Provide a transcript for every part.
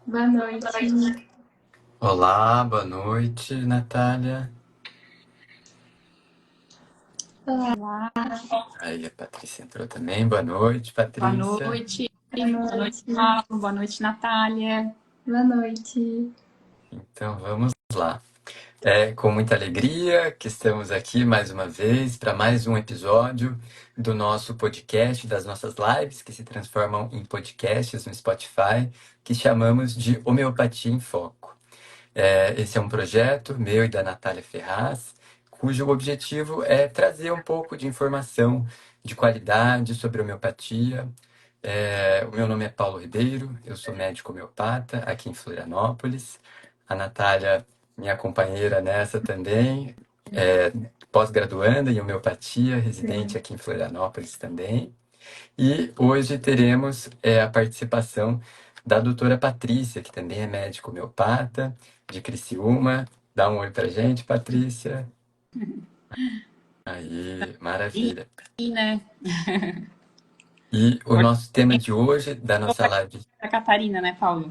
Boa noite. Olá, boa noite, Natália. Olá, Aí a Patrícia entrou também. Boa noite, boa Patrícia. noite. Boa Boa noite, noite. Paulo. Boa noite, Natália. Boa noite. Então vamos lá. É com muita alegria que estamos aqui mais uma vez para mais um episódio do nosso podcast, das nossas lives que se transformam em podcasts no Spotify, que chamamos de Homeopatia em Foco. Esse é um projeto meu e da Natália Ferraz, cujo objetivo é trazer um pouco de informação de qualidade sobre homeopatia. O meu nome é Paulo Ribeiro, eu sou médico homeopata aqui em Florianópolis. A Natália, minha companheira nessa também, é pós-graduanda em homeopatia, residente aqui em Florianópolis também. E hoje teremos a participação da doutora Patrícia, que também é médica homeopata, de Criciúma. Dá um oi pra gente, Patrícia. Aí, maravilha. E, né, E o nosso tema de hoje, da sou nossa live... da Catarina, né, Paulo?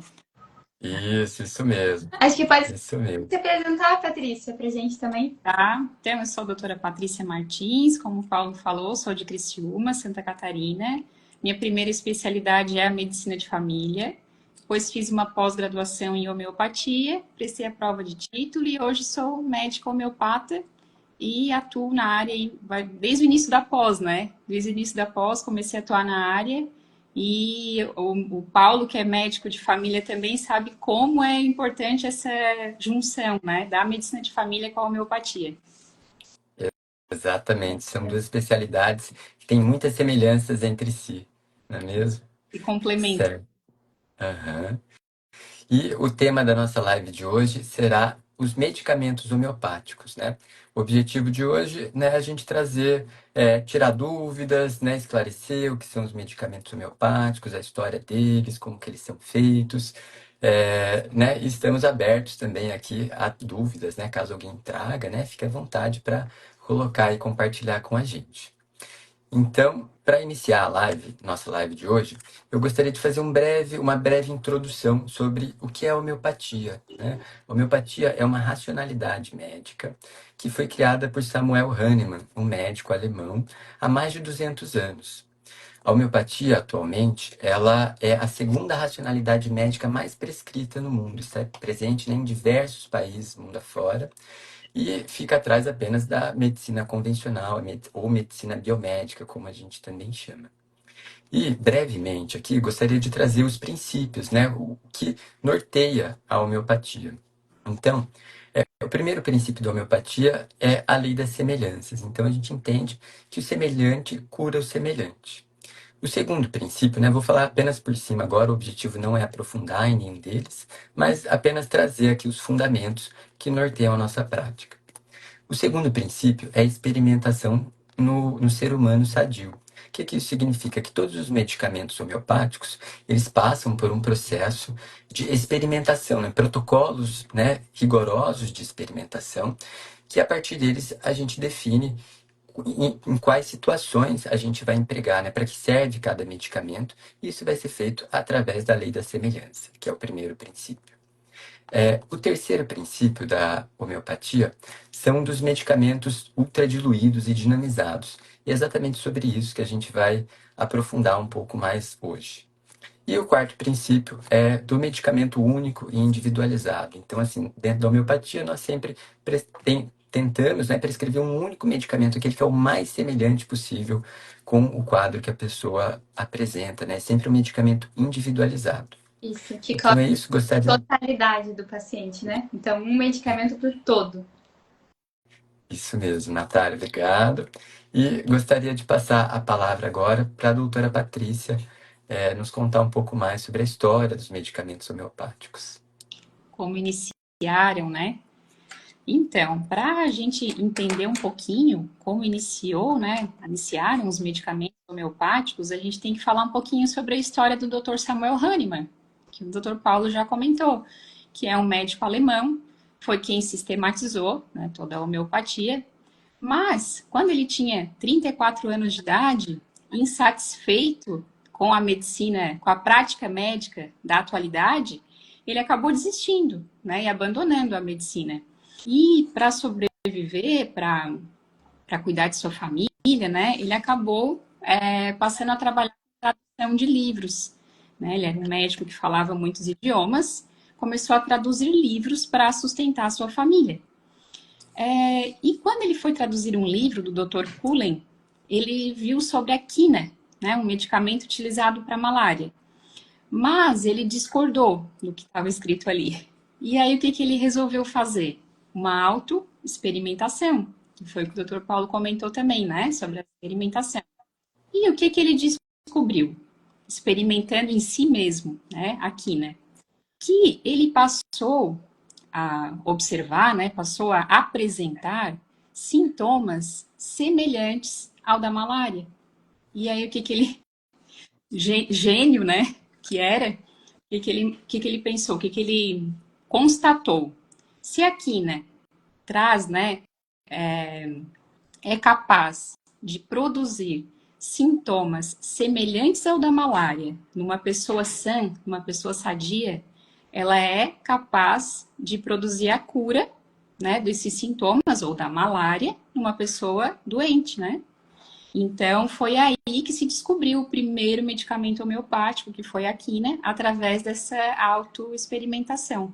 Isso mesmo. Acho que pode Isso mesmo. se apresentar, Patrícia, pra gente também. Tá? Então, eu sou a doutora Patrícia Martins, como o Paulo falou, sou de Criciúma, Santa Catarina. Minha primeira especialidade é a medicina de família. Depois fiz uma pós-graduação em homeopatia, prestei a prova de título e hoje sou médica homeopata e atuo na área desde o início da pós, né? Desde o início da pós comecei a atuar na área e o Paulo, que é médico de família, também sabe como é importante essa junção, né? Da medicina de família com a homeopatia. Exatamente. São duas especialidades que têm muitas semelhanças entre si, não é mesmo? E complementa. Certo. Aham. E o tema da nossa live de hoje será os medicamentos homeopáticos, né? O objetivo de hoje, né, é a gente trazer, tirar dúvidas, né, esclarecer o que são os medicamentos homeopáticos, a história deles, como que eles são feitos, né? E estamos abertos também aqui a dúvidas, né? Caso alguém traga, né, fique à vontade para colocar e compartilhar com a gente. Então, para iniciar a live, nossa live de hoje, eu gostaria de fazer uma breve introdução sobre o que é a homeopatia, né? A homeopatia é uma racionalidade médica que foi criada por Samuel Hahnemann, um médico alemão, há mais de 200 anos. A homeopatia, atualmente, ela é a segunda racionalidade médica mais prescrita no mundo. Está presente, né, em diversos países, mundo afora, e fica atrás apenas da medicina convencional, ou medicina biomédica, como a gente também chama. E, brevemente, aqui, gostaria de trazer os princípios, né, o que norteia a homeopatia. Então, o primeiro princípio da homeopatia é a lei das semelhanças. Então, a gente entende que o semelhante cura o semelhante. O segundo princípio, né, vou falar apenas por cima agora, o objetivo não é aprofundar em nenhum deles, mas apenas trazer aqui os fundamentos que norteiam a nossa prática. O segundo princípio é a experimentação no ser humano sadio. O que isso significa? Que todos os medicamentos homeopáticos, eles passam por um processo de experimentação, né? Protocolos, né, rigorosos de experimentação, que a partir deles a gente define em quais situações a gente vai empregar, né? Para que serve cada medicamento. E isso vai ser feito através da lei da semelhança, que é o primeiro princípio. O terceiro princípio da homeopatia são dos medicamentos ultradiluídos e dinamizados. E é exatamente sobre isso que a gente vai aprofundar um pouco mais hoje. E o quarto princípio é do medicamento único e individualizado. Então, assim, dentro da homeopatia, nós sempre tentamos, né, prescrever um único medicamento, aquele que é o mais semelhante possível com o quadro que a pessoa apresenta, né? Sempre um medicamento individualizado. Isso, que Então cobre é isso, gostaria... a totalidade do paciente, né? Então, um medicamento por todo. Isso mesmo, Natália, obrigado. E gostaria de passar a palavra agora para a doutora Patrícia, nos contar um pouco mais sobre a história dos medicamentos homeopáticos. Como iniciaram, né? Então, para a gente entender um pouquinho como iniciaram os medicamentos homeopáticos, a gente tem que falar um pouquinho sobre a história do Dr. Samuel Hahnemann, que o Dr. Paulo já comentou, que é um médico alemão, foi quem sistematizou, né, toda a homeopatia, mas quando ele tinha 34 anos de idade, insatisfeito com a medicina, com a prática médica da atualidade, ele acabou desistindo, né, e abandonando a medicina. E para sobreviver, para cuidar de sua família, né, ele acabou passando a trabalhar com tradução de livros. Né? Ele era um médico que falava muitos idiomas, começou a traduzir livros para sustentar a sua família. E quando ele foi traduzir um livro do Dr. Cullen, ele viu sobre a quina, né, um medicamento utilizado para malária. Mas ele discordou do que estava escrito ali. E aí o que ele resolveu fazer? Uma autoexperimentação, que foi o que o Dr. Paulo comentou também, né, sobre a experimentação. E o que ele descobriu? Experimentando em si mesmo, né, a quina. Que ele passou a observar, né, passou a apresentar sintomas semelhantes ao da malária. E aí o que ele, gênio, né, que era, o que ele pensou, o que ele constatou? Se a quina traz, né, é capaz de produzir sintomas semelhantes ao da malária numa pessoa sã, numa pessoa sadia, ela é capaz de produzir a cura, né, desses sintomas ou da malária numa pessoa doente, né? Então, foi aí que se descobriu o primeiro medicamento homeopático, que foi a quina, através dessa autoexperimentação.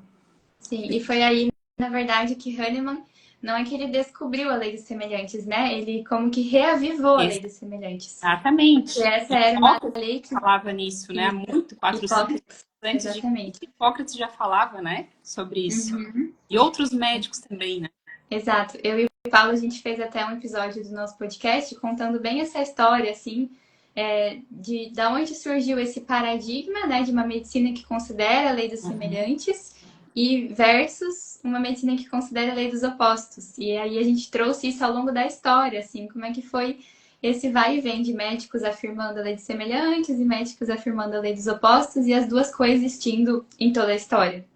Sim, e foi aí, na verdade, que Hahnemann, não é que ele descobriu a lei dos semelhantes, né? Ele como que reavivou a lei dos semelhantes. Exatamente. Porque essa era uma lei que falava nisso, né? Há muito, 400 Hipócrates, antes exatamente. de Hipócrates já falava, né? Sobre isso. Uhum. E outros médicos também, né? Exato. Eu e o Paulo, a gente fez até um episódio do nosso podcast contando bem essa história, assim, de da onde surgiu esse paradigma, né, de uma medicina que considera a lei dos semelhantes e versus uma medicina que considera a lei dos opostos. E aí a gente trouxe isso ao longo da história, assim, como é que foi esse vai e vem de médicos afirmando a lei dos semelhantes e médicos afirmando a lei dos opostos e as duas coexistindo em toda a história.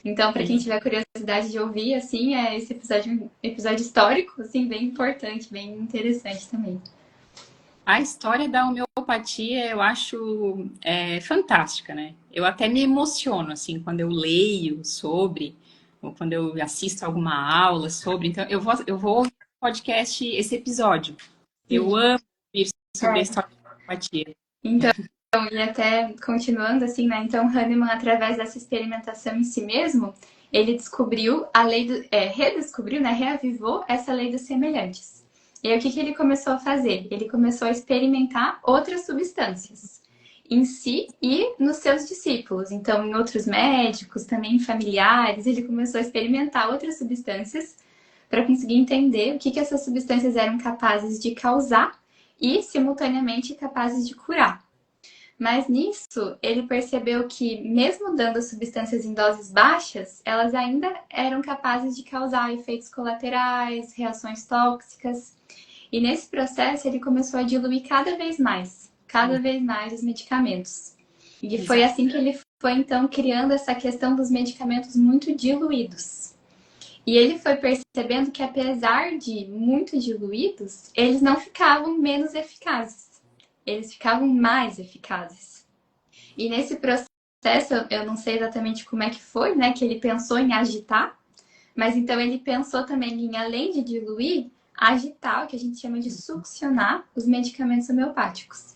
Então, para quem tiver curiosidade de ouvir, assim, esse episódio histórico, assim, bem importante, bem interessante também. A história da homeopatia eu acho fantástica, né? Eu até me emociono, assim, quando eu leio sobre, ou quando eu assisto alguma aula sobre. Então, eu vou ouvir no podcast esse episódio. Eu amo ouvir sobre a história da homeopatia. Então, e até continuando assim, né? Então, Hahnemann, através dessa experimentação em si mesmo, ele descobriu a lei redescobriu, né? Reavivou essa lei dos semelhantes. E aí, o que ele começou a fazer? Ele começou a experimentar outras substâncias em si e nos seus discípulos. Então, em outros médicos, também em familiares, ele começou a experimentar outras substâncias para conseguir entender o que essas substâncias eram capazes de causar e, simultaneamente, capazes de curar. Mas nisso, ele percebeu que, mesmo dando substâncias em doses baixas, elas ainda eram capazes de causar efeitos colaterais, reações tóxicas. E nesse processo, ele começou a diluir cada vez mais os medicamentos. E foi assim que ele foi, então, criando essa questão dos medicamentos muito diluídos. E ele foi percebendo que, apesar de muito diluídos, eles não ficavam menos eficazes. Eles ficavam mais eficazes. E nesse processo, eu não sei exatamente como é que foi, né? Que ele pensou em agitar, mas então ele pensou também em, além de diluir, agitar, o que a gente chama de succionar os medicamentos homeopáticos.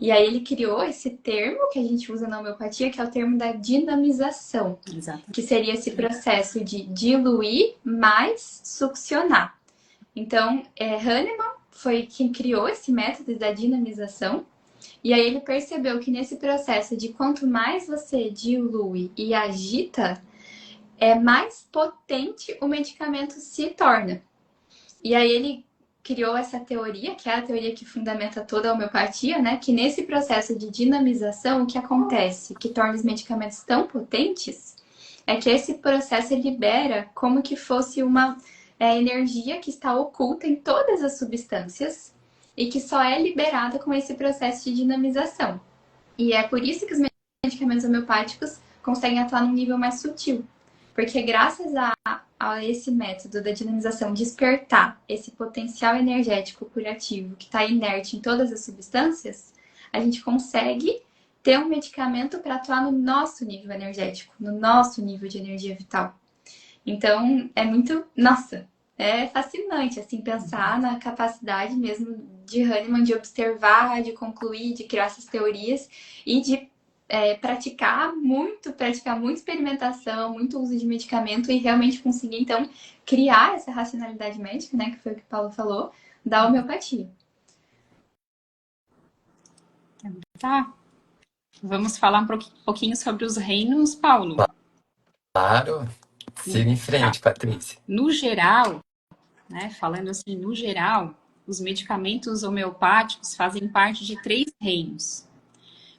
E aí ele criou esse termo que a gente usa na homeopatia, que é o termo da dinamização. Exato. Que seria esse processo de diluir mais succionar. Então, Hahnemann foi quem criou esse método da dinamização. E aí ele percebeu que nesse processo de quanto mais você dilui e agita, mais potente o medicamento se torna. E aí ele criou essa teoria, que é a teoria que fundamenta toda a homeopatia, né? Que nesse processo de dinamização, o que acontece, que torna os medicamentos tão potentes, é que esse processo libera como que fosse uma energia que está oculta em todas as substâncias e que só é liberada com esse processo de dinamização. E é por isso que os medicamentos homeopáticos conseguem atuar num nível mais sutil. Porque graças a esse método da dinamização, despertar esse potencial energético curativo que está inerte em todas as substâncias, a gente consegue ter um medicamento para atuar no nosso nível energético, no nosso nível de energia vital. Então, é muito, nossa, é fascinante, assim, pensar na capacidade mesmo de Hahnemann de observar, de concluir, de criar essas teorias e de praticar muita experimentação, muito uso de medicamento e realmente conseguir, então, criar essa racionalidade médica, né, que foi o que o Paulo falou, da homeopatia. Tá. Vamos falar um pouquinho sobre os reinos, Paulo. Claro. Siga em frente, Patrícia. No geral, né, falando assim, no geral, os medicamentos homeopáticos fazem parte de 3 reinos.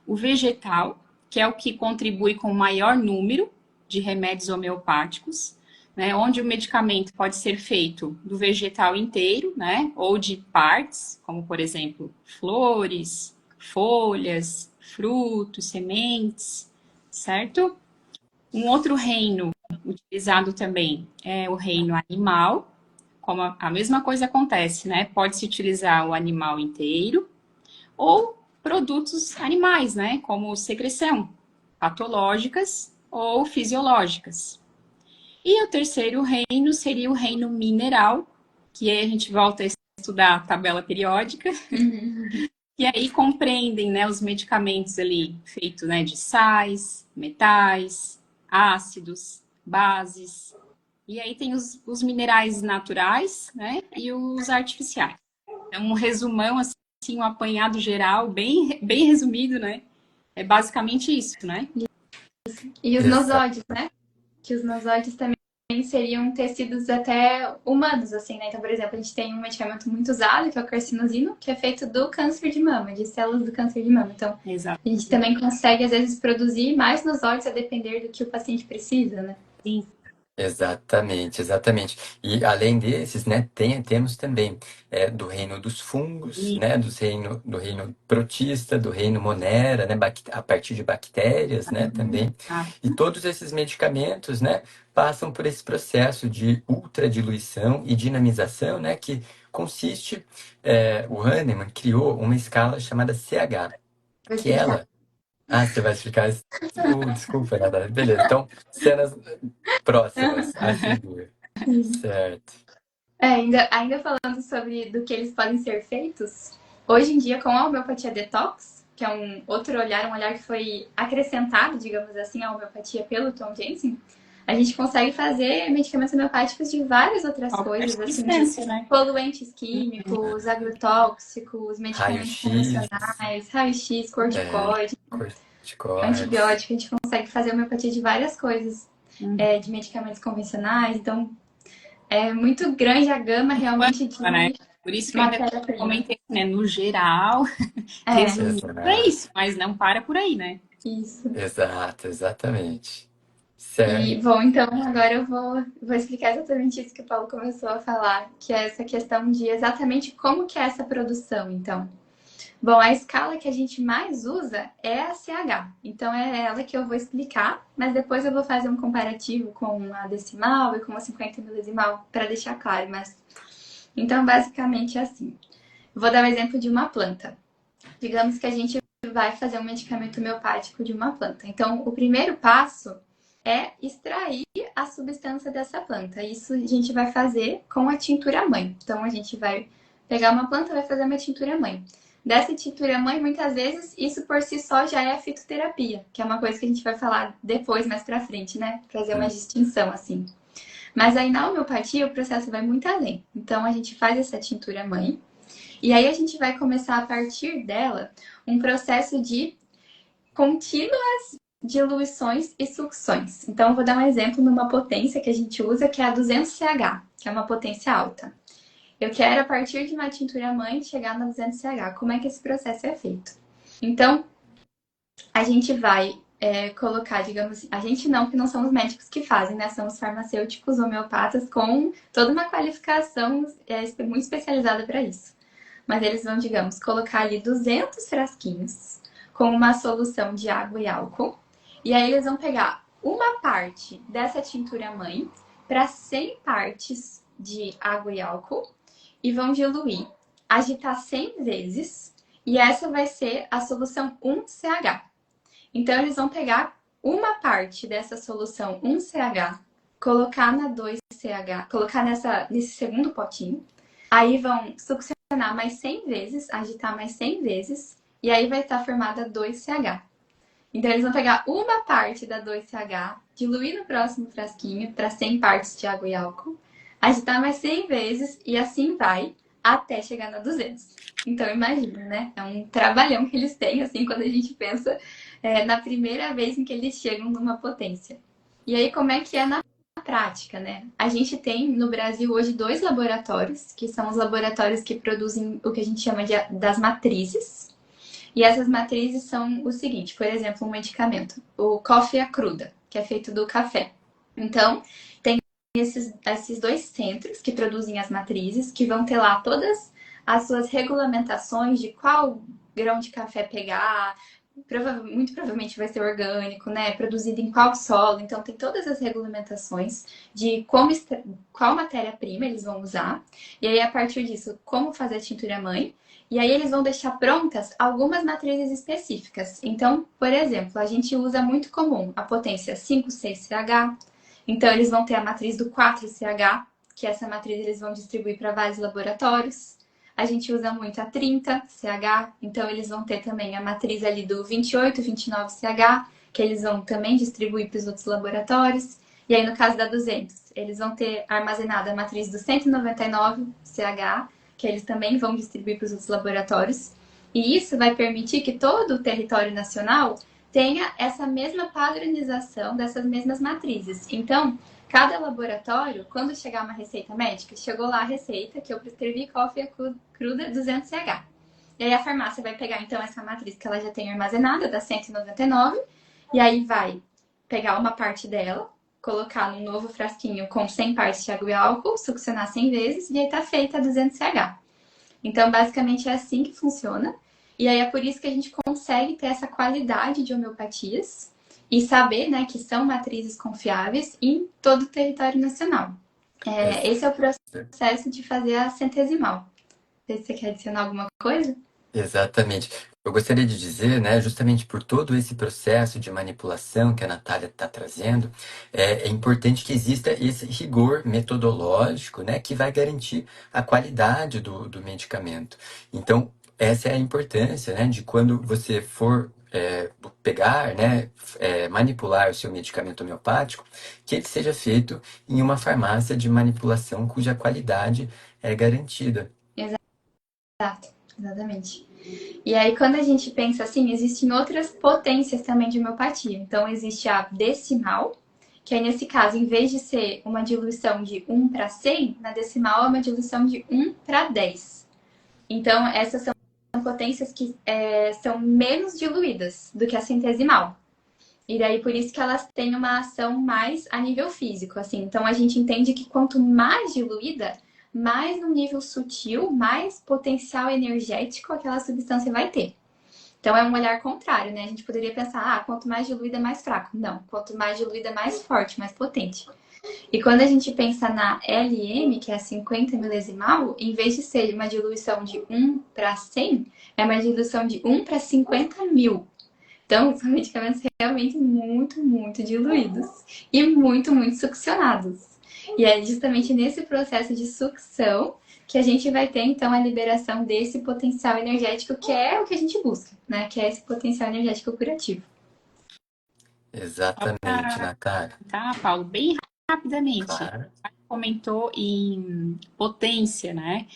O vegetal, que é o que contribui com o maior número de remédios homeopáticos, né, onde o medicamento pode ser feito do vegetal inteiro, né, ou de partes, como por exemplo, flores, folhas, frutos, sementes, certo? Um outro reino utilizado também é o reino animal, como a mesma coisa acontece, né? Pode-se utilizar o animal inteiro ou produtos animais, né? Como secreção, patológicas ou fisiológicas. E o terceiro reino seria o reino mineral, que aí a gente volta a estudar a tabela periódica, e aí compreendem, né, os medicamentos ali feitos, né, de sais, metais, ácidos, bases. E aí tem os minerais naturais, né, e os artificiais. Então, um resumão, assim, um apanhado geral, bem resumido, né? É basicamente isso, né? E os Exato. nosóides, né? Que os nosóides também seriam tecidos até humanos, assim, né? Então, por exemplo, a gente tem um medicamento muito usado, que é o carcinosino, que é feito do câncer de mama, de células do câncer de mama. Então, Exato. a gente também consegue, às vezes, produzir mais nosóides a depender do que o paciente precisa, né? Sim. Exatamente, exatamente. E além desses, né, temos também do reino dos fungos, né, do reino protista, do reino monera, né, a partir de bactérias, né, também. E todos esses medicamentos, né, passam por esse processo de ultradiluição e dinamização, né, que consiste, o Hahnemann criou uma escala chamada CH, Vou que explicar. ela... Ah, você vai explicar isso? Desculpa, Natália. Beleza, então, cenas próximas a seguir. Certo. Ainda falando sobre do que eles podem ser feitos, hoje em dia, com a homeopatia detox, que é um outro olhar, um olhar que foi acrescentado, digamos assim, à homeopatia pelo Tom Jensen, a gente consegue fazer medicamentos homeopáticos de várias outras coisas, assim, de né? poluentes químicos, agrotóxicos, medicamentos Raio-X, convencionais, raio-x, corticoide, corticoides. antibiótico. A gente consegue fazer homeopatia de várias coisas, de medicamentos convencionais. Então, é muito grande a gama realmente de Né? Por isso que eu ainda matéria-prima. comentei, né? No geral, resumindo para isso, mas não para por aí, né? Isso. Exato, exatamente. Certo. E, bom, então agora eu vou explicar exatamente isso que o Paulo começou a falar, que é essa questão de exatamente como que é essa produção, então. Bom, a escala que a gente mais usa é a CH. Então é ela que eu vou explicar, mas depois eu vou fazer um comparativo com a decimal e com a 50 milesimal para deixar claro, mas então basicamente é assim. Vou dar o exemplo de uma planta. Digamos que a gente vai fazer um medicamento homeopático de uma planta. Então, o primeiro passo é extrair a substância dessa planta. Isso a gente vai fazer com a tintura mãe. Então, a gente vai pegar uma planta e vai fazer uma tintura mãe. Dessa tintura mãe, muitas vezes, isso por si só já é a fitoterapia, que é uma coisa que a gente vai falar depois, mais pra frente, né? Fazer uma distinção, assim. Mas aí na homeopatia o processo vai muito além. Então, a gente faz essa tintura mãe, e aí a gente vai começar a partir dela um processo de contínuas diluições e sucções. Então, eu vou dar um exemplo numa potência que a gente usa, que é a 200CH, que é uma potência alta. Eu quero, a partir de uma tintura mãe, chegar na 200CH. Como é que esse processo é feito? Então, a gente vai colocar, digamos, a gente não, que não são os médicos que fazem, né? São os farmacêuticos homeopatas com toda uma qualificação muito especializada para isso. Mas eles vão, digamos, colocar ali 200 frasquinhos com uma solução de água e álcool. E aí eles vão pegar uma parte dessa tintura mãe para 100 partes de água e álcool e vão diluir, agitar 100 vezes. E essa vai ser a solução 1CH. Então, eles vão pegar uma parte dessa solução 1CH, colocar na 2CH, colocar nesse segundo potinho. Aí vão succionar mais 100 vezes, agitar mais 100 vezes, e aí vai estar formada 2CH. Então, eles vão pegar uma parte da 2CH, diluir no próximo frasquinho para 100 partes de água e álcool, agitar mais 100 vezes e assim vai até chegar na 200. Então, imagina, né? É um trabalhão que eles têm, assim, quando a gente pensa na primeira vez em que eles chegam numa potência. E aí, como é que é na prática, né? A gente tem no Brasil hoje 2 laboratórios, que são os laboratórios que produzem o que a gente chama das matrizes. E essas matrizes são o seguinte, por exemplo, um medicamento, o Coffea Cruda, que é feito do café. Então, tem esses 2 centros que produzem as matrizes, que vão ter lá todas as suas regulamentações de qual grão de café pegar, muito provavelmente vai ser orgânico, né? Produzido em qual solo. Então, tem todas as regulamentações de qual matéria-prima eles vão usar. E aí, a partir disso, como fazer a tintura-mãe. E aí, eles vão deixar prontas algumas matrizes específicas. Então, por exemplo, a gente usa muito comum a potência 5,6CH. Então, eles vão ter a matriz do 4CH, que essa matriz eles vão distribuir para vários laboratórios. A gente usa muito a 30CH, então eles vão ter também a matriz ali do 28, 29CH, que eles vão também distribuir para os outros laboratórios. E aí, no caso da 200, eles vão ter armazenada a matriz do 199CH, que eles também vão distribuir para os outros laboratórios. E isso vai permitir que todo o território nacional tenha essa mesma padronização dessas mesmas matrizes. Então, cada laboratório, quando chegar uma receita médica, chegou lá a receita que eu prescrevi Coffea Cruda 200CH. E aí a farmácia vai pegar então essa matriz que ela já tem armazenada, da 199, e aí vai pegar uma parte dela, colocar num novo frasquinho com 100 partes de água e álcool, succionar 100 vezes, e aí tá feita a 200CH. Então, basicamente é assim que funciona. E aí é por isso que a gente consegue ter essa qualidade de homeopatias e saber, né, que são matrizes confiáveis em todo o território nacional. Esse é o processo de fazer a centesimal. Se você quer adicionar alguma coisa? Exatamente. Eu gostaria de dizer, né, justamente por todo esse processo de manipulação que a Natália está trazendo, é importante que exista esse rigor metodológico, né, que vai garantir a qualidade do medicamento. Então, essa é a importância, né, de quando você for pegar, né, manipular o seu medicamento homeopático, que ele seja feito em uma farmácia de manipulação cuja qualidade é garantida. Exato, exatamente. E aí, quando a gente pensa assim, existem outras potências também de homeopatia. Então, existe a decimal, que aí, nesse caso, em vez de ser uma diluição de 1 para 100, na decimal é uma diluição de 1 para 10. Então, essas são potências que são menos diluídas do que a centesimal. E daí, por isso que elas têm uma ação mais a nível físico, assim. Então, a gente entende que quanto mais diluída, mais no nível sutil, mais potencial energético aquela substância vai ter. Então, é um olhar contrário, né? A gente poderia pensar, quanto mais diluída, mais fraco. Não, quanto mais diluída, mais forte, mais potente. E quando a gente pensa na LM, que é 50 milesimal, em vez de ser uma diluição de 1 para 100, é uma diluição de 1 para 50 mil. Então, são medicamentos realmente muito, muito diluídos e muito, muito succionados. E é justamente nesse processo de sucção que a gente vai ter, então, a liberação desse potencial energético, que é o que a gente busca, né? Que é esse potencial energético curativo. Exatamente, Natália. Tá, Paulo? Bem rapidamente. Claro. Comentou em potência, né?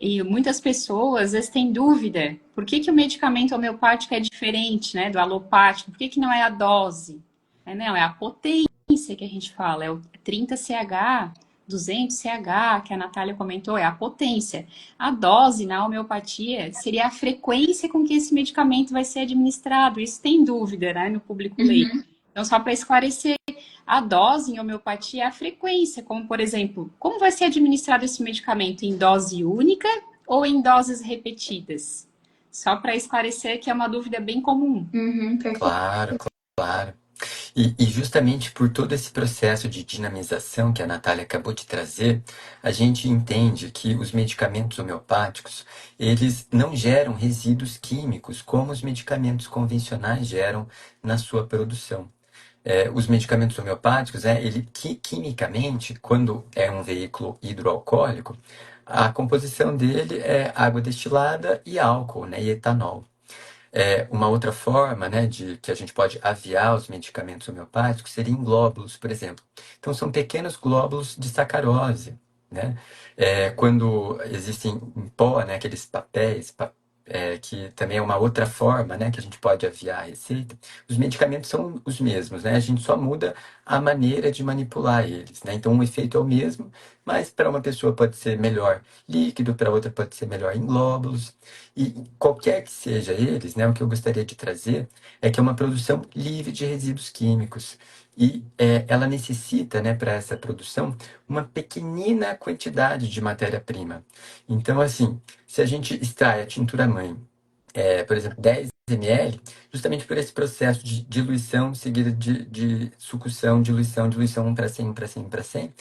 E muitas pessoas, às vezes, têm dúvida. Por que o medicamento homeopático é diferente, né, do alopático? Por que não é a dose? Não, é a potência que a gente fala. É o 30CH, 200CH, que a Natália comentou, é a potência. A dose na homeopatia seria a frequência com que esse medicamento vai ser administrado. Isso tem dúvida, né, no público leigo. Então, só para esclarecer, a dose em homeopatia é a frequência, como, por exemplo, como vai ser administrado esse medicamento? Em dose única ou em doses repetidas? Só para esclarecer que é uma dúvida bem comum. Perfeito. Claro, claro. E justamente por todo esse processo de dinamização que a Natália acabou de trazer, a gente entende que os medicamentos homeopáticos, eles não geram resíduos químicos como os medicamentos convencionais geram na sua produção. Os medicamentos homeopáticos, quimicamente, quando é um veículo hidroalcoólico, a composição dele é água destilada e álcool, né, e etanol. Uma outra forma, né, de que a gente pode aviar os medicamentos homeopáticos seria em glóbulos, por exemplo. Então, são pequenos glóbulos de sacarose, né? Quando existem em pó, né, aqueles papéis, que também é uma outra forma, né, que a gente pode aviar a receita. Os medicamentos são os mesmos, né? A gente só muda a maneira de manipular eles, né? Então, o efeito é o mesmo, mas para uma pessoa pode ser melhor líquido, para outra pode ser melhor em glóbulos. E qualquer que seja eles, né, o que eu gostaria de trazer é que é uma produção livre de resíduos químicos. E ela necessita, né, para essa produção, uma pequenina quantidade de matéria-prima. Então, assim, se a gente extrai a tintura-mãe, por exemplo, 10 ml, justamente por esse processo de diluição seguida de sucção, diluição, diluição, um para 100, um para 100, um para 100,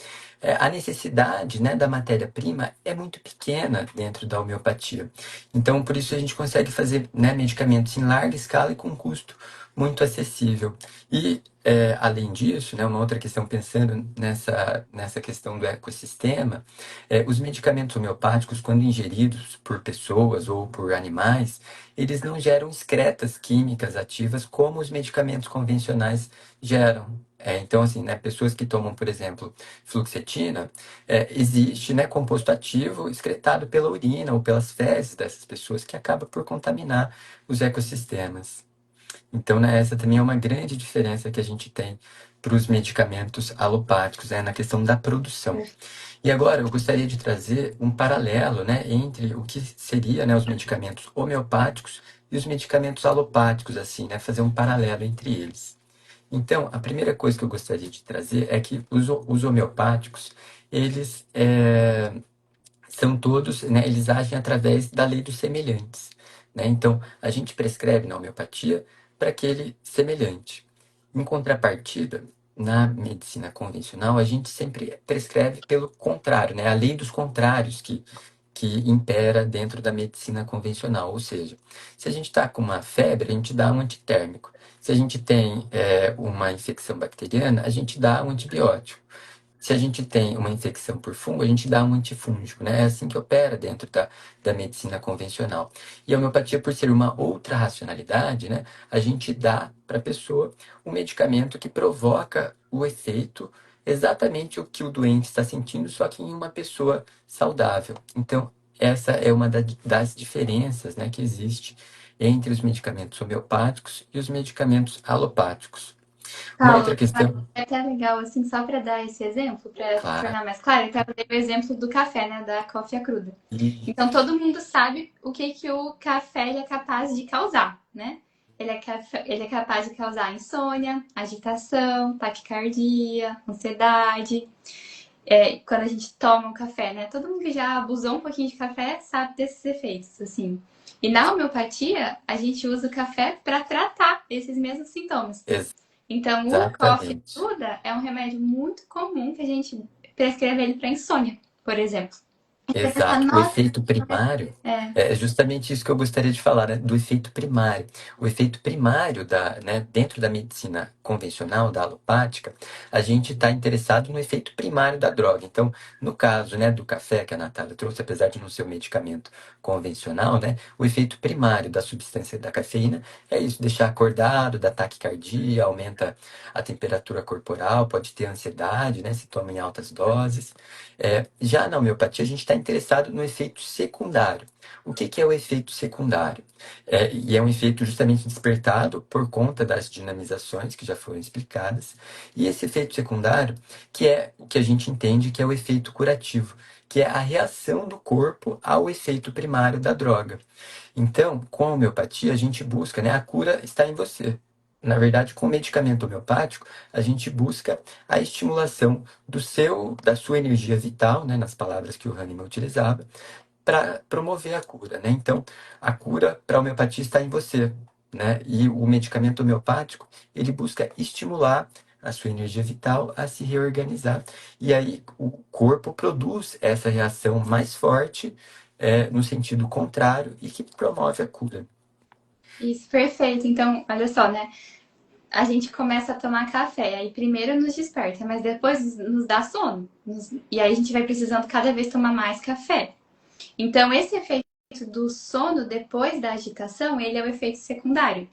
a necessidade, né, da matéria-prima é muito pequena dentro da homeopatia. Então, por isso a gente consegue fazer, né, medicamentos em larga escala e com custo muito acessível. E, além disso, né, uma outra questão, pensando nessa questão do ecossistema, os medicamentos homeopáticos, quando ingeridos por pessoas ou por animais, eles não geram excretas químicas ativas como os medicamentos convencionais geram. Então, assim, né, pessoas que tomam, por exemplo, fluoxetina, existe, né, composto ativo excretado pela urina ou pelas fezes dessas pessoas que acaba por contaminar os ecossistemas. Então, né, essa também é uma grande diferença que a gente tem para os medicamentos alopáticos, na questão da produção. E agora eu gostaria de trazer um paralelo, né, entre o que seria, né, os medicamentos homeopáticos e os medicamentos alopáticos, assim, né, fazer um paralelo entre eles. Então, a primeira coisa que eu gostaria de trazer é que os homeopáticos, eles são todos, né, eles agem através da lei dos semelhantes, né? Então, a gente prescreve na homeopatia para aquele semelhante. Em contrapartida, na medicina convencional, a gente sempre prescreve pelo contrário, né? A lei dos contrários que impera dentro da medicina convencional. Ou seja, se a gente está com uma febre, a gente dá um antitérmico. Se a gente tem uma infecção bacteriana, a gente dá um antibiótico. Se a gente tem uma infecção por fungo, a gente dá um antifúngico, né? É assim que opera dentro da medicina convencional. E a homeopatia, por ser uma outra racionalidade, né? A gente dá para a pessoa um medicamento que provoca o efeito exatamente o que o doente está sentindo, só que em uma pessoa saudável. Então, essa é uma das diferenças, né, que existe entre os medicamentos homeopáticos e os medicamentos alopáticos. Uma outra Paulo, questão, é até legal, assim, só para dar esse exemplo, para claro. tornar mais claro, então eu dei o exemplo do café, né, da coffea cruda. Então, Isso. todo mundo sabe o que, que o café ele é capaz de causar, né? Ele é capaz de causar insônia, agitação, taquicardia, ansiedade. Quando a gente toma um café, né? Todo mundo que já abusou um pouquinho de café sabe desses efeitos, assim. E na homeopatia, a gente usa o café para tratar esses mesmos sintomas. Então, o coffee Exatamente. ajuda é um remédio muito comum que a gente prescreve ele para insônia, por exemplo. E você pensa, Exato. O nossa, efeito primário é justamente isso que eu gostaria de falar, né? Do efeito primário. O efeito primário né, dentro da medicina convencional, da alopática, a gente está interessado no efeito primário da droga. Então, no caso, né, do café que a Natália trouxe, apesar de não ser um medicamento convencional, né, o efeito primário da substância da cafeína é isso, deixar acordado, dá taquicardia, aumenta a temperatura corporal, pode ter ansiedade, né, se toma em altas doses. Já na homeopatia, a gente está interessado no efeito secundário. O que é o efeito secundário? E é um efeito justamente despertado por conta das dinamizações que já foram explicadas. E esse efeito secundário, que é o que a gente entende que é o efeito curativo, que é a reação do corpo ao efeito primário da droga. Então, com a homeopatia, a gente busca, né? A cura está em você. Na verdade, com o medicamento homeopático, a gente busca a estimulação da sua energia vital, né? Nas palavras que o Hahnemann utilizava, para promover a cura, né? Então, a cura para a homeopatia está em você. né? E o medicamento homeopático, ele busca estimular a sua energia vital a se reorganizar. E aí o corpo produz essa reação mais forte, no sentido contrário e que promove a cura. Isso, perfeito. Então, olha só, né? A gente começa a tomar café, aí primeiro nos desperta, mas depois nos dá sono. E aí a gente vai precisando cada vez tomar mais café. Então, esse efeito do sono depois da agitação, ele é o efeito secundário.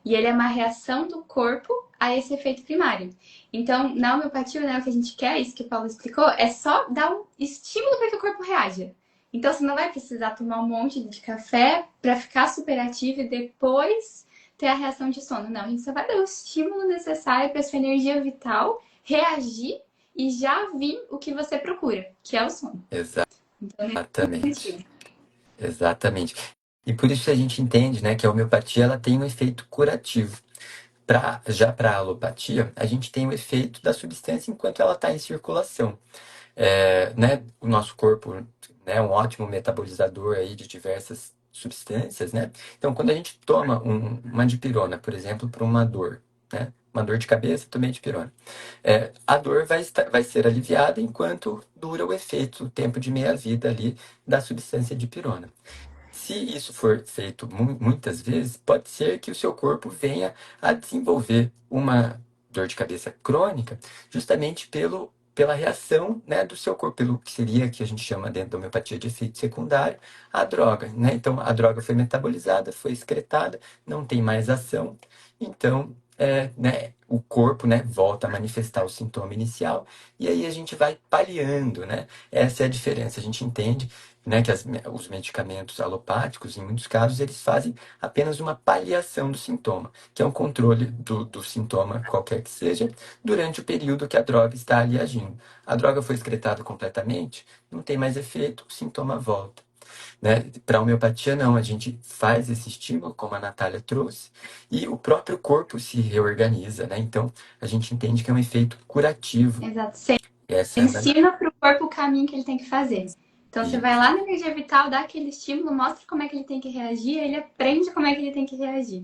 E ele é uma reação do corpo a esse efeito primário. Então, na homeopatia, né, o que a gente quer, isso que o Paulo explicou, é só dar um estímulo para que o corpo reaja. Então, você não vai precisar tomar um monte de café para ficar super ativo e depois ter a reação de sono. Não, a gente só vai dar o estímulo necessário para sua energia vital reagir e já vir o que você procura, que é o sono. Então, nesse Exatamente. sentido. Exatamente. E por isso a gente entende, né, que a homeopatia ela tem um efeito curativo. Já para a alopatia, a gente tem o efeito da substância enquanto ela está em circulação. Né, o nosso corpo, né, é um ótimo metabolizador aí de diversas substâncias, né? Então, quando a gente toma uma dipirona, por exemplo, para uma dor, né? Uma dor de cabeça, tomei dipirona. A dor vai ser aliviada enquanto dura o efeito, o tempo de meia-vida ali da substância dipirona. Se isso for feito muitas vezes, pode ser que o seu corpo venha a desenvolver uma dor de cabeça crônica, justamente pela reação, né, do seu corpo, pelo que seria, que a gente chama dentro da homeopatia de efeito secundário, a droga, né? Então, a droga foi metabolizada, foi excretada, não tem mais ação, então, né, o corpo, né, volta a manifestar o sintoma inicial, e aí a gente vai paliando, né? Essa é a diferença. A gente entende, né, que os medicamentos alopáticos, em muitos casos, eles fazem apenas uma paliação do sintoma, que é um controle do sintoma, qualquer que seja, durante o período que a droga está ali agindo. A droga foi excretada completamente, não tem mais efeito, o sintoma volta. Né? Para a homeopatia, não, a gente faz esse estímulo, como a Natália trouxe, e o próprio corpo se reorganiza, né? Então, a gente entende que é um efeito curativo. Exato. Você Essa é a... ensina para o corpo o caminho que ele tem que fazer. Então você vai Isso. lá na energia vital, dá aquele estímulo, mostra como é que ele tem que reagir, ele aprende como é que ele tem que reagir.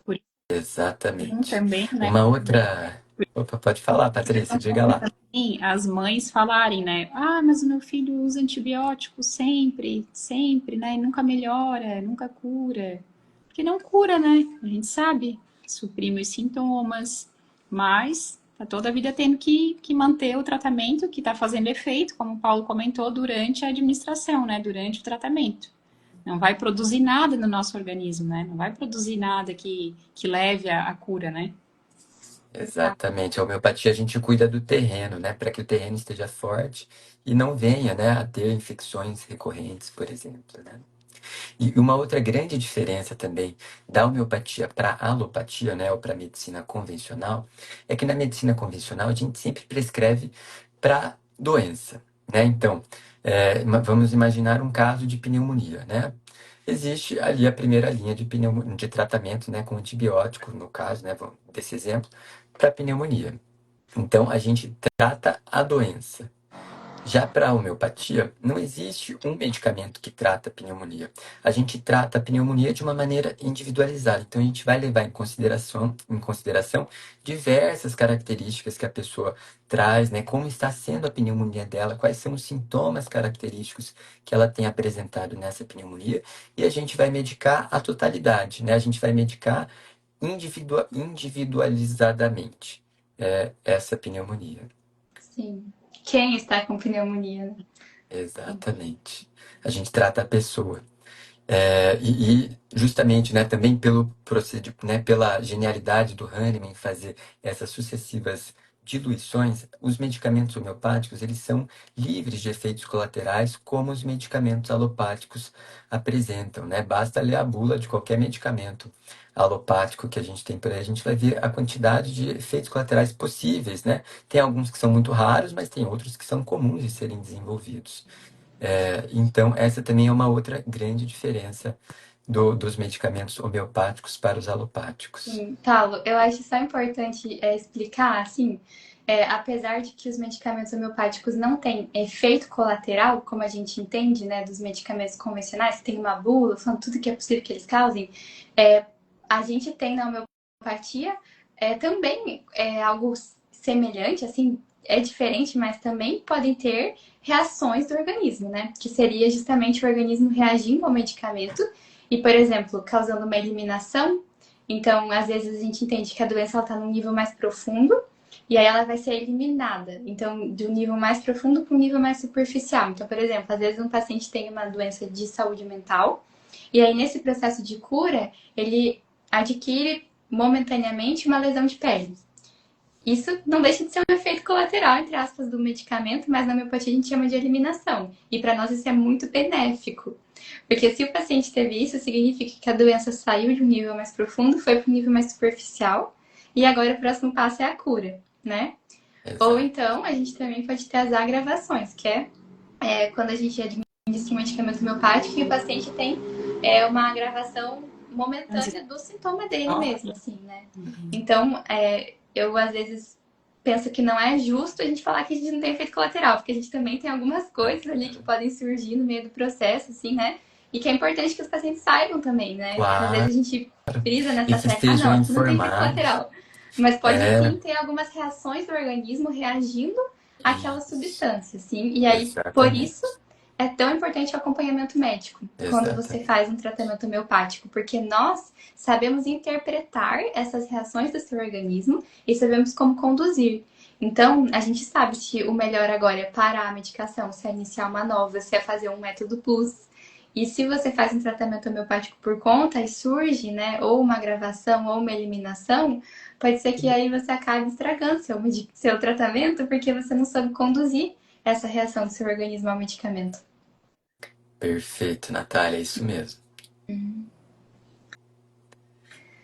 Por isso Exatamente. também, né? Uma outra. Opa, pode falar, Patrícia, diga lá. Sim, as mães falarem, né? Ah, mas o meu filho usa antibiótico sempre, sempre, né? E nunca melhora, nunca cura. Porque não cura, né? A gente sabe, suprime os sintomas, mas tá toda a vida tendo que manter o tratamento que está fazendo efeito, como o Paulo comentou, durante a administração, né? Durante o tratamento. Não vai produzir nada no nosso organismo, né? Não vai produzir nada que leve à cura, né? Exatamente. A homeopatia a gente cuida do terreno, né? Para que o terreno esteja forte e não venha, né, a ter infecções recorrentes, por exemplo, né? E uma outra grande diferença também da homeopatia para a alopatia, né, ou para a medicina convencional, é que na medicina convencional a gente sempre prescreve para doença, né? Então, vamos imaginar um caso de pneumonia, né? Existe ali a primeira linha de tratamento, né, com antibiótico, no caso, né, desse exemplo, para pneumonia. Então, a gente trata a doença. Já para a homeopatia, não existe um medicamento que trata a pneumonia. A gente trata a pneumonia de uma maneira individualizada. Então, a gente vai levar em consideração diversas características que a pessoa traz, né? Como está sendo a pneumonia dela, quais são os sintomas característicos que ela tem apresentado nessa pneumonia, e a gente vai medicar a totalidade, né? A gente vai medicar individualizadamente, essa pneumonia. Sim. Quem está com pneumonia, né? Exatamente. A gente trata a pessoa. E justamente, né, também né, pela genialidade do Hahnemann em fazer essas sucessivas diluições, os medicamentos homeopáticos eles são livres de efeitos colaterais, como os medicamentos alopáticos apresentam, né? Basta ler a bula de qualquer medicamento alopático que a gente tem por aí, a gente vai ver a quantidade de efeitos colaterais possíveis, né? Tem alguns que são muito raros, mas tem outros que são comuns de serem desenvolvidos. Então, essa também é uma outra grande diferença dos medicamentos homeopáticos para os alopáticos. Sim, Paulo, eu acho só importante explicar, assim, apesar de que os medicamentos homeopáticos não têm efeito colateral, como a gente entende, né, dos medicamentos convencionais, que tem uma bula falando tudo que é possível que eles causem, a gente tem na homeopatia também algo semelhante, assim, é diferente, mas também podem ter reações do organismo, né? Que seria justamente o organismo reagindo ao medicamento e, por exemplo, causando uma eliminação. Então, às vezes a gente entende que a doença está num nível mais profundo e aí ela vai ser eliminada. Então, de um nível mais profundo para um nível mais superficial. Então, por exemplo, às vezes um paciente tem uma doença de saúde mental e aí nesse processo de cura, ele adquire momentaneamente uma lesão de pele. Isso não deixa de ser um efeito colateral, entre aspas, do medicamento, mas na homeopatia a gente chama de eliminação. E para nós isso é muito benéfico. Porque se o paciente teve isso, significa que a doença saiu de um nível mais profundo, foi para um nível mais superficial, e agora o próximo passo é a cura, né? Ou Exato. então a gente também pode ter as agravações, que é quando a gente administra um medicamento homeopático e o paciente tem uma agravação momentânea do sintoma dele mesmo, assim, né? Então, eu às vezes penso que não é justo a gente falar que a gente não tem efeito colateral, porque a gente também tem algumas coisas ali que podem surgir no meio do processo, assim, né? E que é importante que os pacientes saibam também, né? Porque às vezes Claro. a gente frisa E nessa que tecla, estejam não, aqui não tem efeito informados. colateral. Mas pode É sim ter algumas reações do organismo reagindo àquela isso. substância, assim. E aí, por isso, Exatamente. é tão importante o acompanhamento médico quando você Exatamente. faz um tratamento homeopático, porque nós sabemos interpretar essas reações do seu organismo e sabemos como conduzir. Então, a gente sabe se o melhor agora é parar a medicação, se é iniciar uma nova, se é fazer um método plus. E se você faz um tratamento homeopático por conta e surge, né, ou uma agravação ou uma eliminação, pode ser que aí você acabe estragando seu tratamento porque você não soube conduzir essa reação do seu organismo ao medicamento. Perfeito, Natália, é isso mesmo.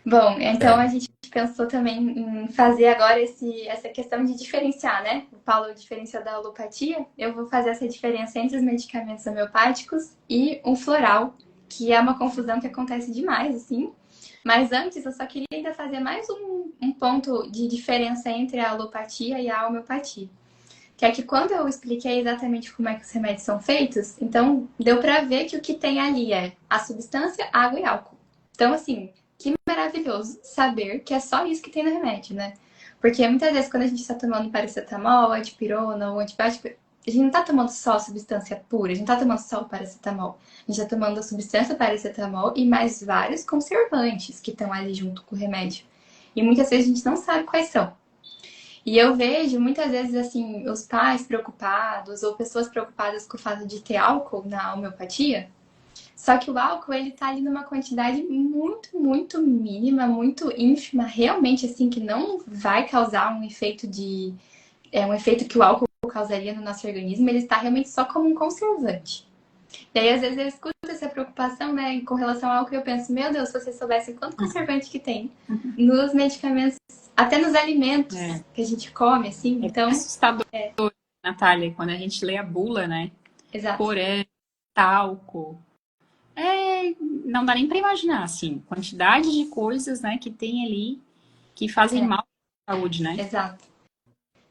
Bom, então É, a gente pensou também em fazer agora essa questão de diferenciar, né? O Paulo diferenciou da alopatia, eu vou fazer essa diferença entre os medicamentos homeopáticos e o floral, que é uma confusão que acontece demais, assim. Mas antes eu só queria ainda fazer mais um ponto de diferença entre a alopatia e a homeopatia. Que é que quando eu expliquei exatamente como é que os remédios são feitos, então deu pra ver que o que tem ali é a substância, água e álcool. Então, assim, que maravilhoso saber que é só isso que tem no remédio, né? Porque muitas vezes quando a gente está tomando paracetamol, dipirona ou antibiótico, a gente não tá tomando só a substância pura, a gente não tá tomando só o paracetamol. A gente tá tomando a substância paracetamol e mais vários conservantes que estão ali junto com o remédio. E muitas vezes a gente não sabe quais são. E eu vejo muitas vezes assim, os pais preocupados ou pessoas preocupadas com o fato de ter álcool na homeopatia. Só que o álcool, ele tá ali numa quantidade muito, muito mínima, muito ínfima, realmente assim, que não vai causar um efeito um efeito que o álcool causaria no nosso organismo, ele está realmente só como um conservante. E aí, às vezes, eu escuto essa preocupação, né, com relação ao álcool, e eu penso, meu Deus, se você soubesse quanto conservante que tem nos medicamentos, até nos alimentos que a gente come, assim, É então, assustador, Natália, quando a gente lê a bula, né? exato. Corante, talco. Não dá nem para imaginar, assim, quantidade de coisas, né, que tem ali que fazem mal à saúde, né? Exato.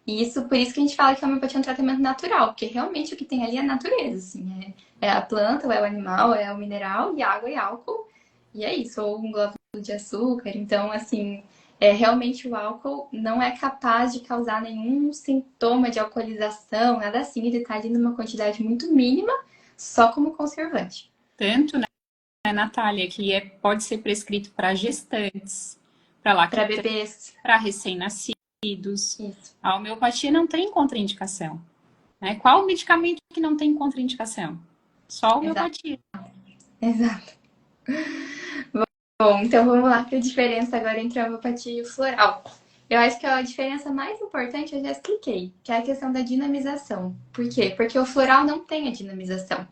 E isso, por isso que a gente fala que a homeopatia é um tratamento natural, porque realmente o que tem ali é a natureza, assim, é a planta, ou é o animal, é o mineral, e água e álcool, e é isso, ou um glóbulo de açúcar. Então, assim, realmente o álcool não é capaz de causar nenhum sintoma de alcoolização, nada assim, ele tá ali numa quantidade muito mínima, só como conservante. Tanto, né, Natália, que pode ser prescrito para gestantes, para Para lactantes, bebês, para recém-nascidos. isso, A homeopatia não tem contraindicação, né? Qual o medicamento que não tem contraindicação? Só a exato, homeopatia. exato. Bom, então vamos lá para a diferença agora entre a homeopatia e o floral. Eu acho que a diferença mais importante eu já expliquei, que é a questão da dinamização. Por quê? Porque o floral não tem a dinamização.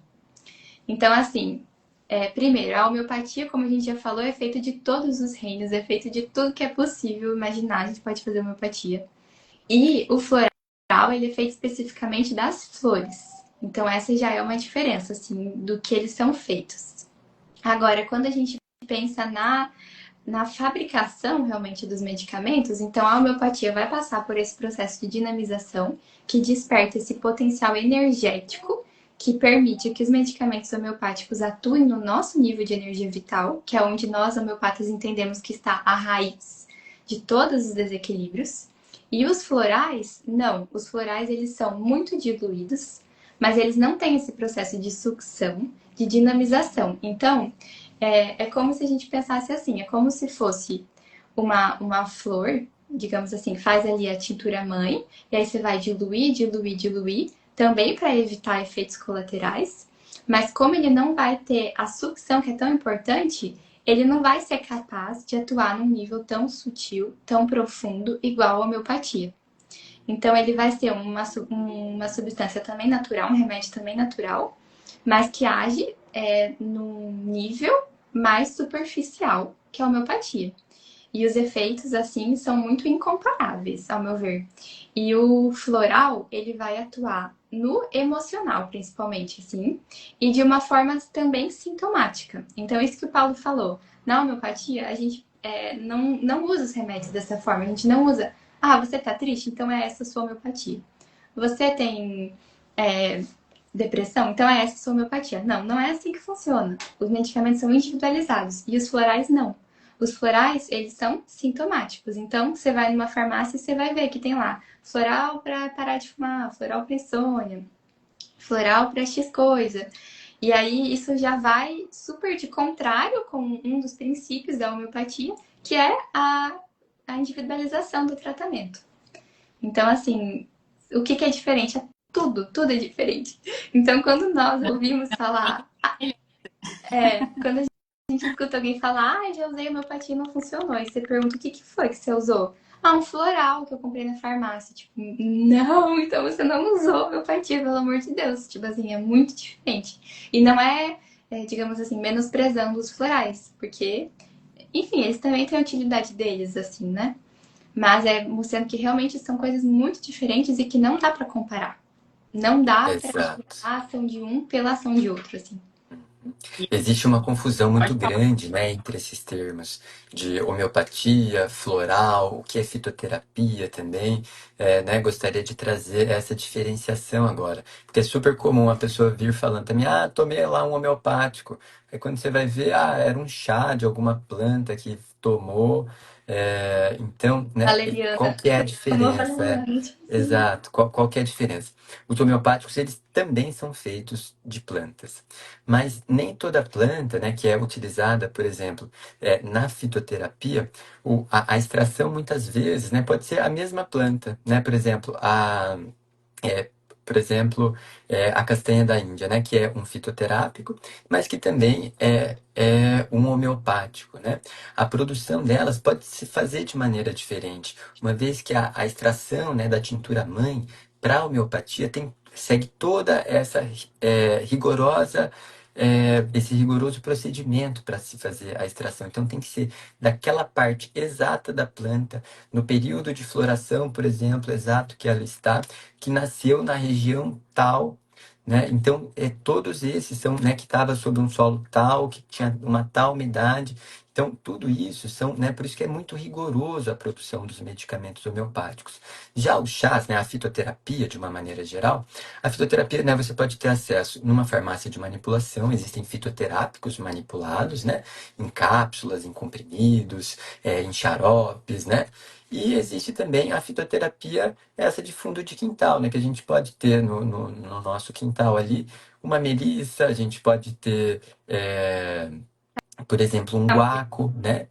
Então, assim, primeiro, a homeopatia, como a gente já falou, é feita de todos os reinos, é feito de tudo que é possível imaginar, a gente pode fazer homeopatia. E o floral, ele é feito especificamente das flores. Então, essa já é uma diferença, assim, do que eles são feitos. Agora, quando a gente pensa na fabricação realmente dos medicamentos, então a homeopatia vai passar por esse processo de dinamização que desperta esse potencial energético que permite que os medicamentos homeopáticos atuem no nosso nível de energia vital, que é onde nós homeopatas entendemos que está a raiz de todos os desequilíbrios. E os florais, não. Os florais, eles são muito diluídos, mas eles não têm esse processo de sucção, de dinamização. Então, é como se a gente pensasse assim, é como se fosse uma flor, digamos assim, faz ali a tintura mãe, e aí você vai diluir, diluir, diluir, também para evitar efeitos colaterais, mas como ele não vai ter a sucção que é tão importante, ele não vai ser capaz de atuar num nível tão sutil, tão profundo, igual a homeopatia. Então, ele vai ser uma substância também natural, um remédio também natural, mas que age num nível mais superficial que a homeopatia. E os efeitos, assim, são muito incomparáveis, ao meu ver. E o floral, ele vai atuar no emocional, principalmente, assim, e de uma forma também sintomática. Então, isso que o Paulo falou. Na homeopatia, a gente não usa os remédios dessa forma. A gente não usa, você tá triste? Então é essa a sua homeopatia. Você tem depressão? Então é essa a sua homeopatia. Não, não é assim que funciona. Os medicamentos são individualizados e os florais não. Os florais, eles são sintomáticos. Então, você vai numa farmácia e você vai ver que tem lá floral para parar de fumar, floral para insônia, floral para X coisa. E aí, isso já vai super de contrário com um dos princípios da homeopatia, que é a individualização do tratamento. Então, assim, o que é diferente? Tudo é diferente. Então, quando nós ouvimos falar... quando a gente escuta alguém falar, já usei homeopatia e não funcionou. E você pergunta o que foi que você usou? Um floral que eu comprei na farmácia. Tipo, não, então você não usou homeopatia, pelo amor de Deus. Tipo assim, é muito diferente. E não digamos assim, menosprezando os florais, porque, enfim, eles também têm a utilidade deles, assim, né? Mas mostrando que realmente são coisas muito diferentes e que não dá pra comparar. Não dá pra Exato. a ação de um pela ação de outro, assim. Existe uma confusão muito Pode falar. grande, né, entre esses termos de homeopatia, floral, o que é fitoterapia também, né? Gostaria de trazer essa diferenciação agora, porque é super comum a pessoa vir falando também, tomei lá um homeopático. Aí quando você vai ver, era um chá de alguma planta que tomou. Então, né, e qual Valeriana. que é a Tomou diferença? valeriana, tipo assim. Exato, qual que é a diferença? Os homeopáticos, eles também são feitos de plantas. Mas nem toda planta, né, que é utilizada, por exemplo, na fitoterapia, a extração muitas vezes, né, pode ser a mesma planta, né? É, por exemplo, a castanha da Índia, né, que é um fitoterápico, mas que também é um homeopático, né? A produção delas pode se fazer de maneira diferente, uma vez que a extração, né, da tintura mãe para a homeopatia segue toda essa rigorosa esse rigoroso procedimento para se fazer a extração. Então tem que ser daquela parte exata da planta, no período de floração, por exemplo, exato que ela está, que nasceu na região tal, né? Então, todos esses são, né, que estava sob um solo tal, que tinha uma tal umidade. Então, tudo isso são, né, por isso que é muito rigoroso a produção dos medicamentos homeopáticos. Já os chás, né, a fitoterapia, de uma maneira geral, a fitoterapia, né, você pode ter acesso numa farmácia de manipulação, existem fitoterápicos manipulados, né, em cápsulas, em comprimidos, em xaropes, né? E existe também a fitoterapia, essa de fundo de quintal, né? Que a gente pode ter no nosso quintal ali uma melissa, a gente pode ter, por exemplo, um guaco, né?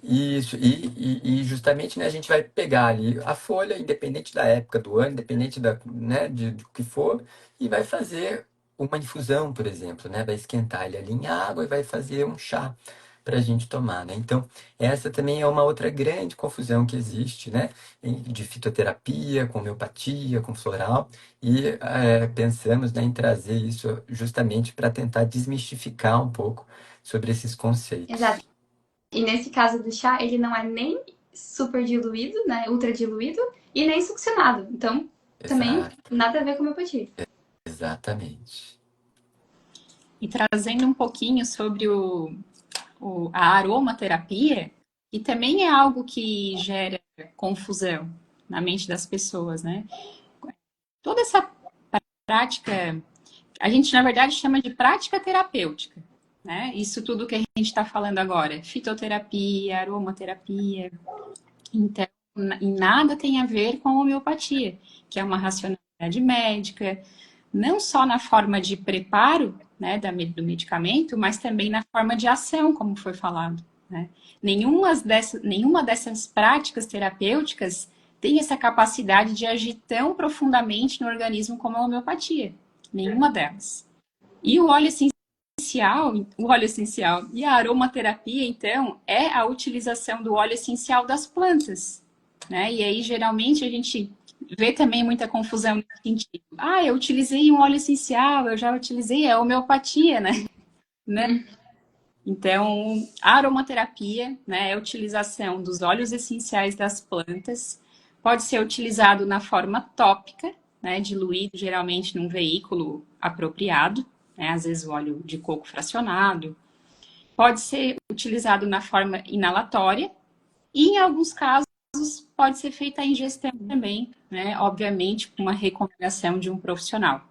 Isso, e justamente, né, a gente vai pegar ali a folha, independente da época do ano, independente né, do que for, e vai fazer uma infusão, por exemplo, né? Vai esquentar ele ali em água e vai fazer um chá para a gente tomar, né? Então, essa também é uma outra grande confusão que existe, né? De fitoterapia, com homeopatia, com floral, e pensamos, né, em trazer isso justamente para tentar desmistificar um pouco sobre esses conceitos. Exato. E nesse caso do chá, ele não é nem super diluído, né? Ultra diluído, e nem succionado. Então, também Exato. nada a ver com homeopatia. Exatamente. E trazendo um pouquinho sobre a aromaterapia, e também é algo que gera confusão na mente das pessoas, né? Toda essa prática, A gente, na verdade, chama de prática terapêutica, né? Isso tudo que a gente está falando agora, fitoterapia, aromaterapia. Então, e nada tem a ver com a homeopatia, que é uma racionalidade médica, não só na forma de preparo, né, do medicamento, mas também na forma de ação, como foi falado, né? Nenhuma dessas práticas terapêuticas tem essa capacidade de agir tão profundamente no organismo como a homeopatia. Nenhuma delas. E o óleo essencial e a aromaterapia, então, é a utilização do óleo essencial das plantas, né? E aí, geralmente, a gente vê também muita confusão nesse sentido. Ah, eu utilizei um óleo essencial, eu já utilizei a homeopatia, né? Então, a aromaterapia, né, é a utilização dos óleos essenciais das plantas. Pode ser utilizado na forma tópica, né, diluído geralmente num veículo apropriado, né, às vezes o óleo de coco fracionado. Pode ser utilizado na forma inalatória e, em alguns casos, pode ser feita a ingestão também, né, obviamente com uma recomendação de um profissional.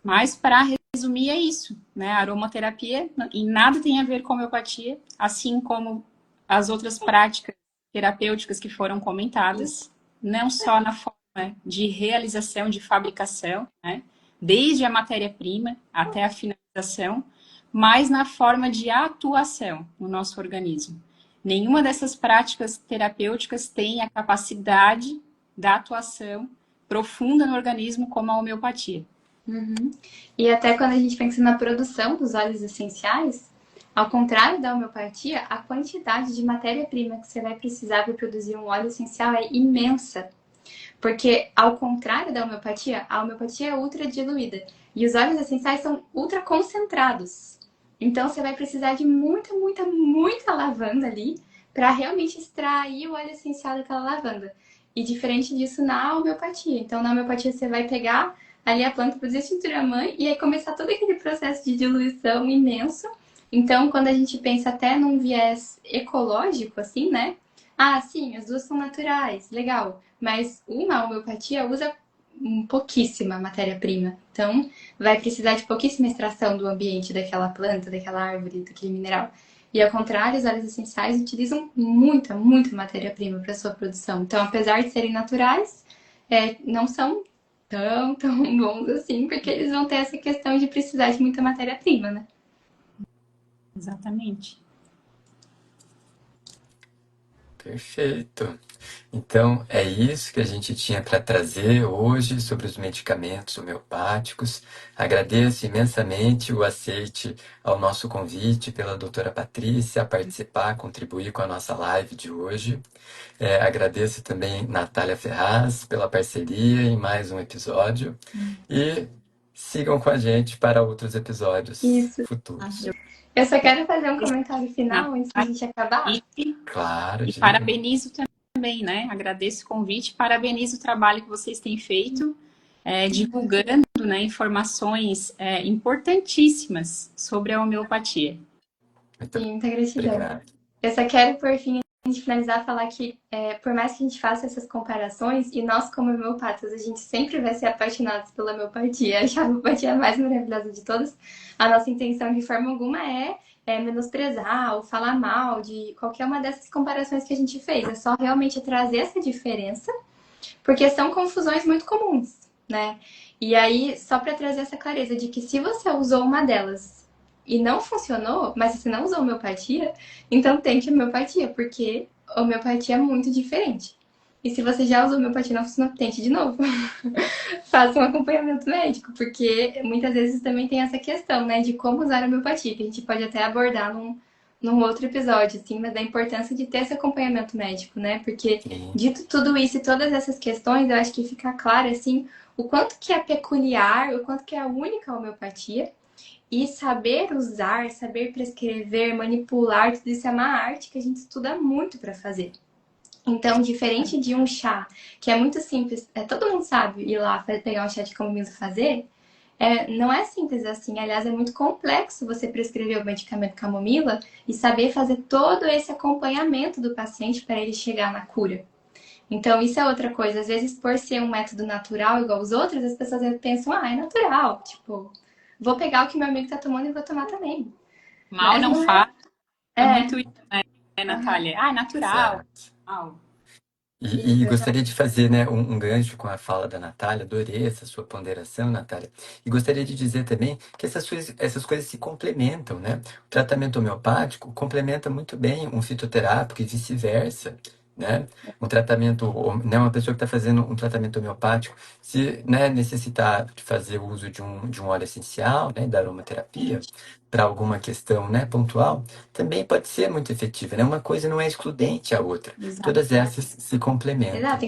Mas, para resumir, é isso, né? A aromaterapia em nada tem a ver com homeopatia, assim como as outras práticas terapêuticas que foram comentadas, não só na forma de realização, de fabricação, né? Desde a matéria-prima até a finalização, mas na forma de atuação no nosso organismo. Nenhuma dessas práticas terapêuticas tem a capacidade da atuação profunda no organismo como a homeopatia. E até quando a gente pensa na produção dos óleos essenciais, ao contrário da homeopatia, a quantidade de matéria-prima que você vai precisar para produzir um óleo essencial é imensa. Porque, ao contrário da homeopatia, a homeopatia é ultra diluída e os óleos essenciais são ultra concentrados. Então, você vai precisar de muita, muita, muita lavanda ali para realmente extrair o óleo essencial daquela lavanda. E diferente disso na homeopatia. Então, na homeopatia, você vai pegar ali a planta, produzir a tintura-mãe e aí começar todo aquele processo de diluição imenso. Então, quando a gente pensa até num viés ecológico, assim, né? Ah, sim, as duas são naturais, legal. Mas uma homeopatia usa pouquíssima matéria-prima. Então, vai precisar de pouquíssima extração do ambiente daquela planta, daquela árvore, daquele mineral. E ao contrário, os óleos essenciais utilizam muita, muita matéria-prima para sua produção. Então, apesar de serem naturais, não são tão bons assim, porque eles vão ter essa questão de precisar de muita matéria-prima, né? Exatamente. Perfeito. Então, é isso que a gente tinha para trazer hoje sobre os medicamentos homeopáticos. Agradeço imensamente o aceite ao nosso convite pela doutora Patrícia a participar, contribuir com a nossa live de hoje. Agradeço também Natália Ferraz pela parceria em mais um episódio. E sigam com a gente para outros episódios Isso. futuros. Eu só quero fazer um comentário final antes da gente acabar. Claro, E diga. parabenizo também, né? Agradeço o convite, parabenizo o trabalho que vocês têm feito, divulgando, né, informações importantíssimas sobre a homeopatia. Sim, muita gratidão. Obrigado. Eu só quero, por fim, antes de finalizar, falar que, por mais que a gente faça essas comparações, e nós, como homeopatas, a gente sempre vai ser apaixonados pela homeopatia, achar a homeopatia a mais maravilhosa de todas, a nossa intenção de forma alguma é menosprezar ou falar mal de qualquer uma dessas comparações que a gente fez. É só realmente trazer essa diferença, porque são confusões muito comuns, né? E aí, só para trazer essa clareza de que se você usou uma delas e não funcionou, mas você não usou homeopatia, então tente homeopatia, porque homeopatia é muito diferente. E se você já usou homeopatia e não funcionou, tente de novo. Faça um acompanhamento médico, porque muitas vezes também tem essa questão, né, de como usar a homeopatia, que a gente pode até abordar num outro episódio, assim, mas da importância de ter esse acompanhamento médico, né? Porque, dito tudo isso e todas essas questões, eu acho que fica claro, assim, o quanto que é peculiar, o quanto que é a única homeopatia, e saber usar, saber prescrever, manipular, tudo isso é uma arte que a gente estuda muito para fazer. Então, diferente de um chá, que é muito simples, todo mundo sabe ir lá pegar um chá de camomila e fazer, não é simples assim. Aliás, é muito complexo você prescrever o medicamento camomila e saber fazer todo esse acompanhamento do paciente para ele chegar na cura. Então, isso é outra coisa. Às vezes, por ser um método natural igual os outros, as pessoas pensam, é natural. Tipo, vou pegar o que meu amigo tá tomando e vou tomar também. Mal Mas não não faz, é é. muito isso, né, Natália? Ah, é natural. Exato. Natural. E gostaria de fazer, né, um gancho com a fala da Natália, adorei essa sua ponderação, Natália. E gostaria de dizer também que essas coisas se complementam, né? O tratamento homeopático complementa muito bem um fitoterápico e vice-versa, né? Um tratamento, né, uma pessoa que está fazendo um tratamento homeopático, se, né, necessitar de fazer uso de um óleo essencial, né, da aromaterapia, para alguma questão, né, pontual, também pode ser muito efetiva, né? Uma coisa não é excludente à outra. Exato. Todas essas se complementam. Exato.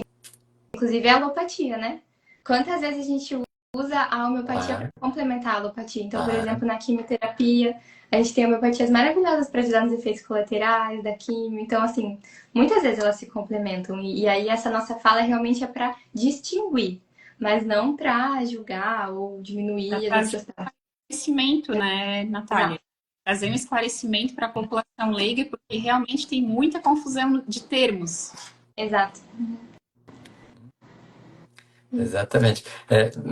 Inclusive a alopatia, né? Quantas vezes a gente usa a homeopatia para Claro, complementar a alopatia? Então, por claro. exemplo, na quimioterapia, a gente tem homeopatias maravilhosas para ajudar nos efeitos colaterais da quimio. Então, assim, muitas vezes elas se complementam. E aí, essa nossa fala realmente é para distinguir, mas não para julgar ou Para diminuir as trazer outras práticas. esclarecimento, né, Natália? Exato. Trazer um esclarecimento para a população leiga, porque realmente tem muita confusão de termos. Exato. Exatamente.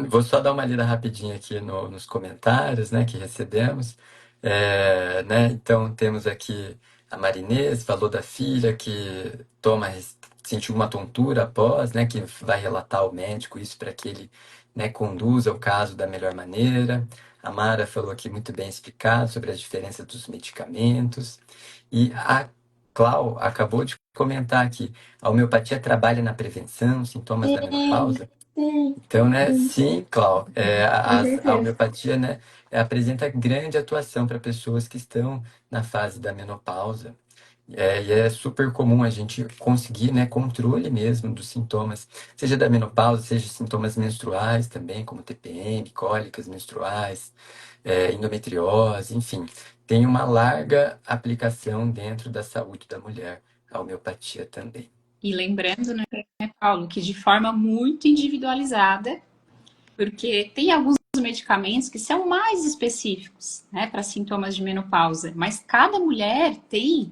Vou só dar uma lida rapidinho aqui nos comentários, né, que recebemos. Né, então, temos aqui a Marinês, falou da filha que sentiu uma tontura após, né, que vai relatar ao médico isso para que ele, né, conduza o caso da melhor maneira. A Mara falou aqui muito bem explicado sobre a diferença dos medicamentos. E a Clau acabou de comentar aqui, a homeopatia trabalha na prevenção, sintomas da Sim, menopausa. sim, Então, né, sim, sim, Clau, com a certeza. homeopatia, né, apresenta grande atuação para pessoas que estão na fase da menopausa. E é super comum a gente conseguir, né, controle mesmo dos sintomas, seja da menopausa, seja sintomas menstruais também, como TPM, cólicas menstruais, endometriose, enfim. Tem uma larga aplicação dentro da saúde da mulher, a homeopatia também. E lembrando, né, Paulo, que de forma muito individualizada, porque tem alguns medicamentos que são mais específicos, né, para sintomas de menopausa, mas cada mulher tem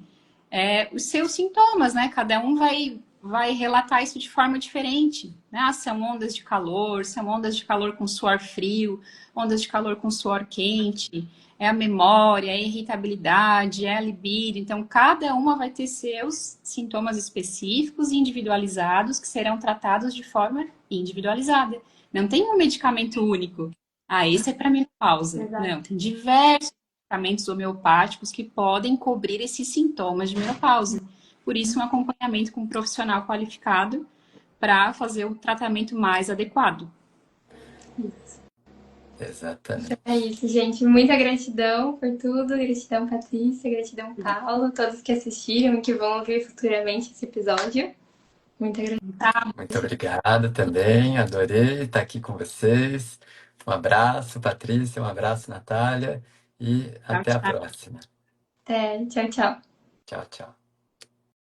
os seus sintomas, né? Cada um vai relatar isso de forma diferente, né? Ah, são ondas de calor, são ondas de calor com suor frio, ondas de calor com suor quente, é a memória, é a irritabilidade, é a libido. Então, cada uma vai ter seus sintomas específicos e individualizados que serão tratados de forma individualizada. Não tem um medicamento único. Ah, esse é para menopausa. Exato. Não, tem diversos medicamentos homeopáticos que podem cobrir esses sintomas de menopausa. Por isso, um acompanhamento com um profissional qualificado para fazer o tratamento mais adequado. Exatamente. É isso, gente. Muita gratidão por tudo. Gratidão, Patrícia. Gratidão, Paulo. Todos que assistiram e que vão ouvir futuramente esse episódio. Muita gratidão. Muito obrigado também, adorei estar aqui com vocês. Um abraço, Patrícia, um abraço, Natália, e Tchau, até a tchau. próxima. Até. Tchau, tchau. Tchau, tchau.